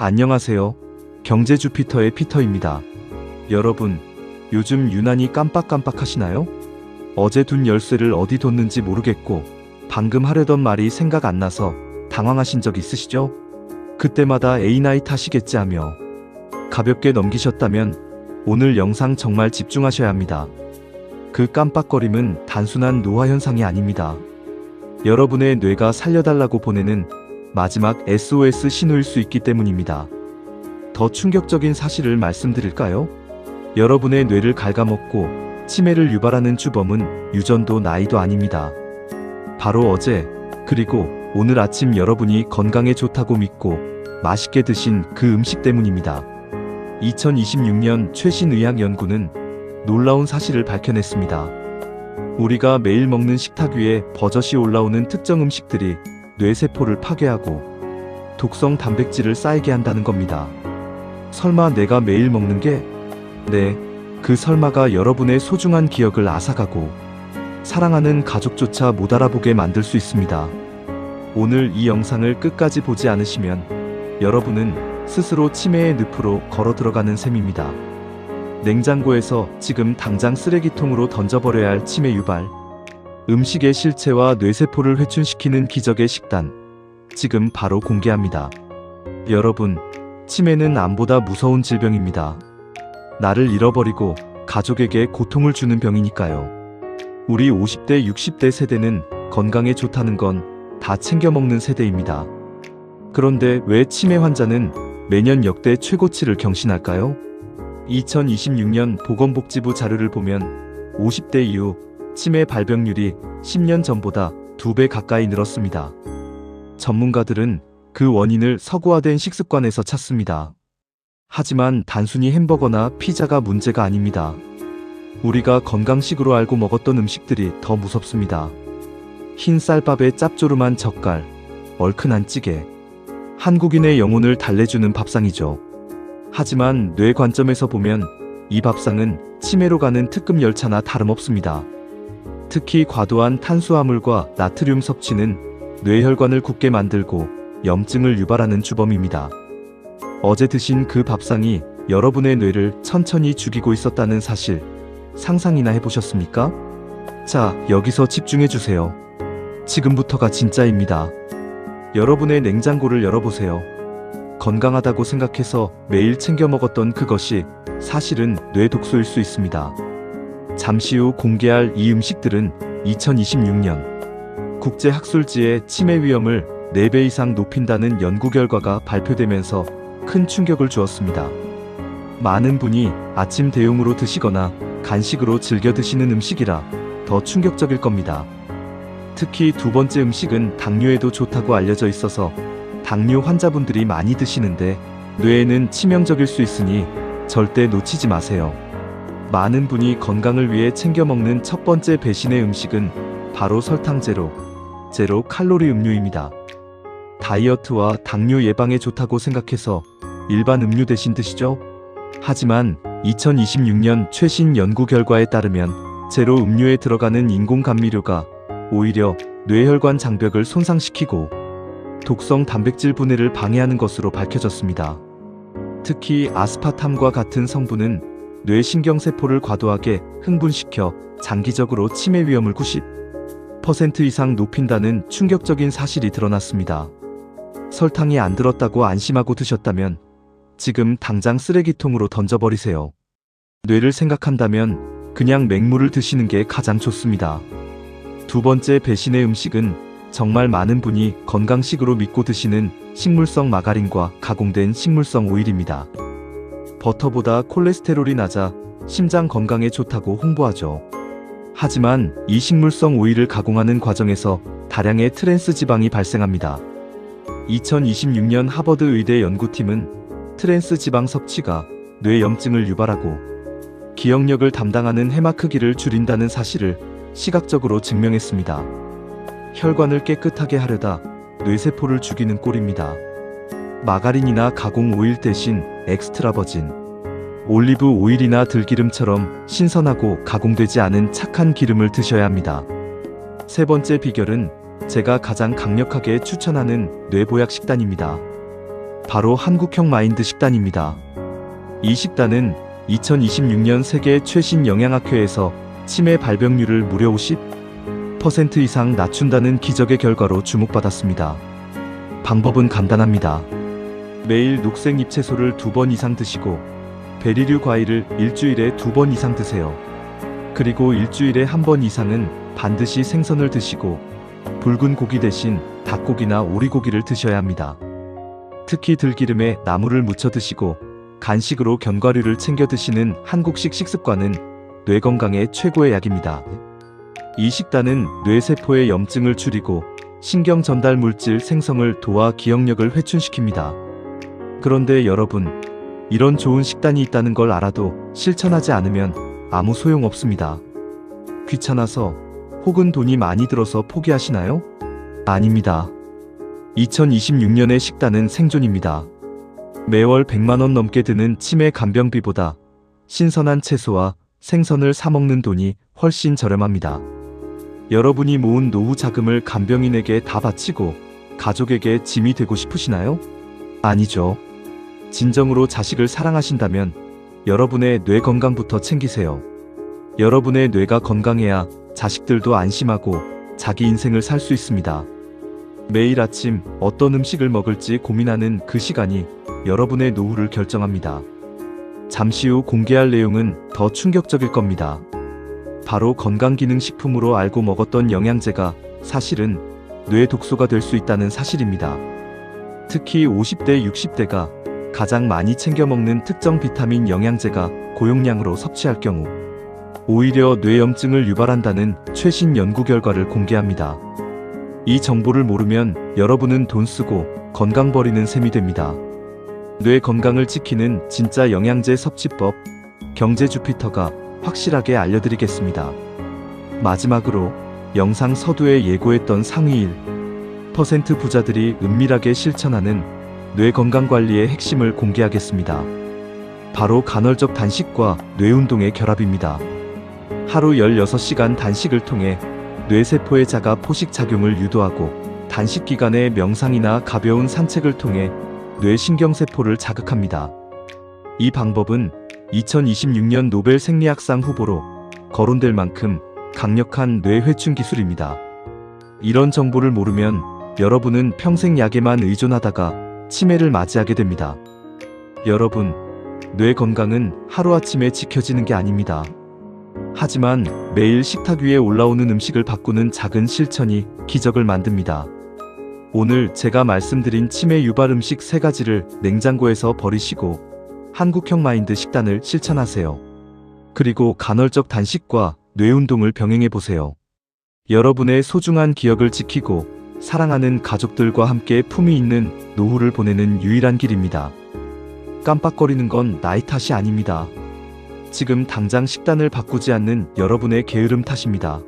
안녕하세요. 경제 주피터의 피터입니다. 여러분, 요즘 유난히 깜빡깜빡하시나요? 어제 둔 열쇠를 어디 뒀는지 모르겠고 방금 하려던 말이 생각 안 나서 당황하신 적 있으시죠? 그때마다 에이 나이 탓이겠지 하며 가볍게 넘기셨다면 오늘 영상 정말 집중하셔야 합니다. 그 깜빡거림은 단순한 노화 현상이 아닙니다. 여러분의 뇌가 살려달라고 보내는 마지막 SOS 신호일 수 있기 때문입니다. 더 충격적인 사실을 말씀드릴까요? 여러분의 뇌를 갉아먹고 치매를 유발하는 주범은 유전도 나이도 아닙니다. 바로 어제, 그리고 오늘 아침 여러분이 건강에 좋다고 믿고 맛있게 드신 그 음식 때문입니다. 2026년 최신 의학 연구는 놀라운 사실을 밝혀냈습니다. 우리가 매일 먹는 식탁 위에 버젓이 올라오는 특정 음식들이 뇌세포를 파괴하고 독성 단백질을 쌓이게 한다는 겁니다. 설마 내가 매일 먹는 게? 네, 그 설마가 여러분의 소중한 기억을 앗아가고 사랑하는 가족조차 못 알아보게 만들 수 있습니다. 오늘 이 영상을 끝까지 보지 않으시면 여러분은 스스로 치매의 늪으로 걸어 들어가는 셈입니다. 냉장고에서 지금 당장 쓰레기통으로 던져버려야 할 치매 유발, 음식의 실체와 뇌세포를 회춘시키는 기적의 식단, 지금 바로 공개합니다. 여러분, 치매는 암보다 무서운 질병입니다. 나를 잃어버리고 가족에게 고통을 주는 병이니까요. 우리 50대, 60대 세대는 건강에 좋다는 건 다 챙겨 먹는 세대입니다. 그런데 왜 치매 환자는 매년 역대 최고치를 경신할까요? 2026년 보건복지부 자료를 보면 50대 이후 치매 발병률이 10년 전보다 2배 가까이 늘었습니다. 전문가들은 그 원인을 서구화된 식습관에서 찾습니다. 하지만 단순히 햄버거나 피자가 문제가 아닙니다. 우리가 건강식으로 알고 먹었던 음식들이 더 무섭습니다. 흰 쌀밥에 짭조름한 젓갈, 얼큰한 찌개, 한국인의 영혼을 달래주는 밥상이죠. 하지만 뇌 관점에서 보면 이 밥상은 치매로 가는 특급 열차나 다름없습니다. 특히 과도한 탄수화물과 나트륨 섭취는 뇌혈관을 굳게 만들고 염증을 유발하는 주범입니다. 어제 드신 그 밥상이 여러분의 뇌를 천천히 죽이고 있었다는 사실 상상이나 해보셨습니까? 자, 여기서 집중해주세요. 지금부터가 진짜입니다. 여러분의 냉장고를 열어보세요. 건강하다고 생각해서 매일 챙겨 먹었던 그것이 사실은 뇌 독소일 수 있습니다. 잠시 후 공개할 이 음식들은 2026년 국제학술지에 치매 위험을 4배 이상 높인다는 연구 결과가 발표되면서 큰 충격을 주었습니다. 많은 분이 아침 대용으로 드시거나 간식으로 즐겨 드시는 음식이라 더 충격적일 겁니다. 특히 두 번째 음식은 당뇨에도 좋다고 알려져 있어서 당뇨 환자분들이 많이 드시는데 뇌에는 치명적일 수 있으니 절대 놓치지 마세요. 많은 분이 건강을 위해 챙겨 먹는 첫 번째 배신의 음식은 바로 설탕 제로 칼로리 음료입니다. 다이어트와 당뇨 예방에 좋다고 생각해서 일반 음료 대신 드시죠? 하지만 2026년 최신 연구 결과에 따르면 제로 음료에 들어가는 인공 감미료가 오히려 뇌혈관 장벽을 손상시키고 독성 단백질 분해를 방해하는 것으로 밝혀졌습니다. 특히 아스파탐과 같은 성분은 뇌신경세포를 과도하게 흥분시켜 장기적으로 치매 위험을 90% 이상 높인다는 충격적인 사실이 드러났습니다. 설탕이 안 들었다고 안심하고 드셨다면 지금 당장 쓰레기통으로 던져버리세요. 뇌를 생각한다면 그냥 맹물을 드시는 게 가장 좋습니다. 두 번째 배신의 음식은 정말 많은 분이 건강식으로 믿고 드시는 식물성 마가린과 가공된 식물성 오일입니다. 버터보다 콜레스테롤이 낮아 심장 건강에 좋다고 홍보하죠. 하지만 이 식물성 오일을 가공하는 과정에서 다량의 트랜스 지방이 발생합니다. 2026년 하버드 의대 연구팀은 트랜스 지방 섭취가 뇌 염증을 유발하고 기억력을 담당하는 해마 크기를 줄인다는 사실을 시각적으로 증명했습니다. 혈관을 깨끗하게 하려다 뇌세포를 죽이는 꼴입니다. 마가린이나 가공 오일 대신 엑스트라 버진 올리브 오일이나 들기름처럼 신선하고 가공되지 않은 착한 기름을 드셔야 합니다. 세 번째 비결은 제가 가장 강력하게 추천하는 뇌보약 식단입니다. 바로 한국형 마인드 식단입니다. 이 식단은 2026년 세계 최신 영양학회에서 치매 발병률을 무려 50% 이상 낮춘다는 기적의 결과로 주목받았습니다. 방법은 간단합니다. 매일 녹색 잎채소를 2번 이상 드시고 베리류 과일을 일주일에 2번 이상 드세요. 그리고 일주일에 1번 이상은 반드시 생선을 드시고 붉은 고기 대신 닭고기나 오리고기를 드셔야 합니다. 특히 들기름에 나물을 무쳐 드시고 간식으로 견과류를 챙겨 드시는 한국식 식습관은 뇌 건강에 최고의 약입니다. 이 식단은 뇌세포의 염증을 줄이고 신경 전달 물질 생성을 도와 기억력을 회춘시킵니다. 그런데 여러분, 이런 좋은 식단이 있다는 걸 알아도 실천하지 않으면 아무 소용 없습니다. 귀찮아서 혹은 돈이 많이 들어서 포기하시나요? 아닙니다. 2026년의 식단은 생존입니다. 매월 100만원 넘게 드는 치매 간병비보다 신선한 채소와 생선을 사 먹는 돈이 훨씬 저렴합니다. 여러분이 모은 노후 자금을 간병인에게 다 바치고 가족에게 짐이 되고 싶으시나요? 아니죠. 진정으로 자식을 사랑하신다면 여러분의 뇌 건강부터 챙기세요. 여러분의 뇌가 건강해야 자식들도 안심하고 자기 인생을 살 수 있습니다. 매일 아침 어떤 음식을 먹을지 고민하는 그 시간이 여러분의 노후를 결정합니다. 잠시 후 공개할 내용은 더 충격적일 겁니다. 바로 건강기능식품으로 알고 먹었던 영양제가 사실은 뇌 독소가 될 수 있다는 사실입니다. 특히 50대, 60대가 가장 많이 챙겨 먹는 특정 비타민 영양제가 고용량으로 섭취할 경우 오히려 뇌염증을 유발한다는 최신 연구 결과를 공개합니다. 이 정보를 모르면 여러분은 돈 쓰고 건강 버리는 셈이 됩니다. 뇌 건강을 지키는 진짜 영양제 섭취법, 경제 주피터가 확실하게 알려드리겠습니다. 마지막으로 영상 서두에 예고했던 상위 1% 부자들이 은밀하게 실천하는 뇌 건강 관리의 핵심을 공개하겠습니다. 바로 간헐적 단식과 뇌운동의 결합입니다. 하루 16시간 단식을 통해 뇌세포의 자가 포식 작용을 유도하고 단식 기간에 명상이나 가벼운 산책을 통해 뇌신경세포를 자극합니다. 이 방법은 2026년 노벨 생리학상 후보로 거론될 만큼 강력한 뇌회춘 기술입니다. 이런 정보를 모르면 여러분은 평생 약에만 의존하다가 치매를 맞이하게 됩니다. 여러분, 뇌 건강은 하루아침에 지켜지는 게 아닙니다. 하지만 매일 식탁 위에 올라오는 음식을 바꾸는 작은 실천이 기적을 만듭니다. 오늘 제가 말씀드린 치매 유발 음식 3가지를 냉장고에서 버리시고 한국형 마인드 식단을 실천하세요. 그리고 간헐적 단식과 뇌운동을 병행해보세요. 여러분의 소중한 기억을 지키고 사랑하는 가족들과 함께 품위 있는 노후를 보내는 유일한 길입니다. 깜빡거리는 건 나이 탓이 아닙니다. 지금 당장 식단을 바꾸지 않는 여러분의 게으름 탓입니다.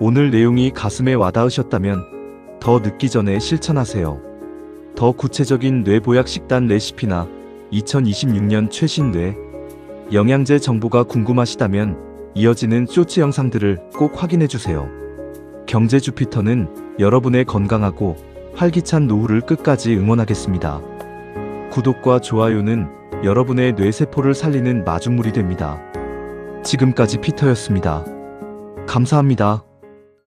오늘 내용이 가슴에 와닿으셨다면 더 늦기 전에 실천하세요. 더 구체적인 뇌보약 식단 레시피나 2026년 최신 뇌 영양제 정보가 궁금하시다면 이어지는 쇼츠 영상들을 꼭 확인해주세요. 경제 주피터는 여러분의 건강하고 활기찬 노후를 끝까지 응원하겠습니다. 구독과 좋아요는 여러분의 뇌세포를 살리는 마중물이 됩니다. 지금까지 피터였습니다. 감사합니다.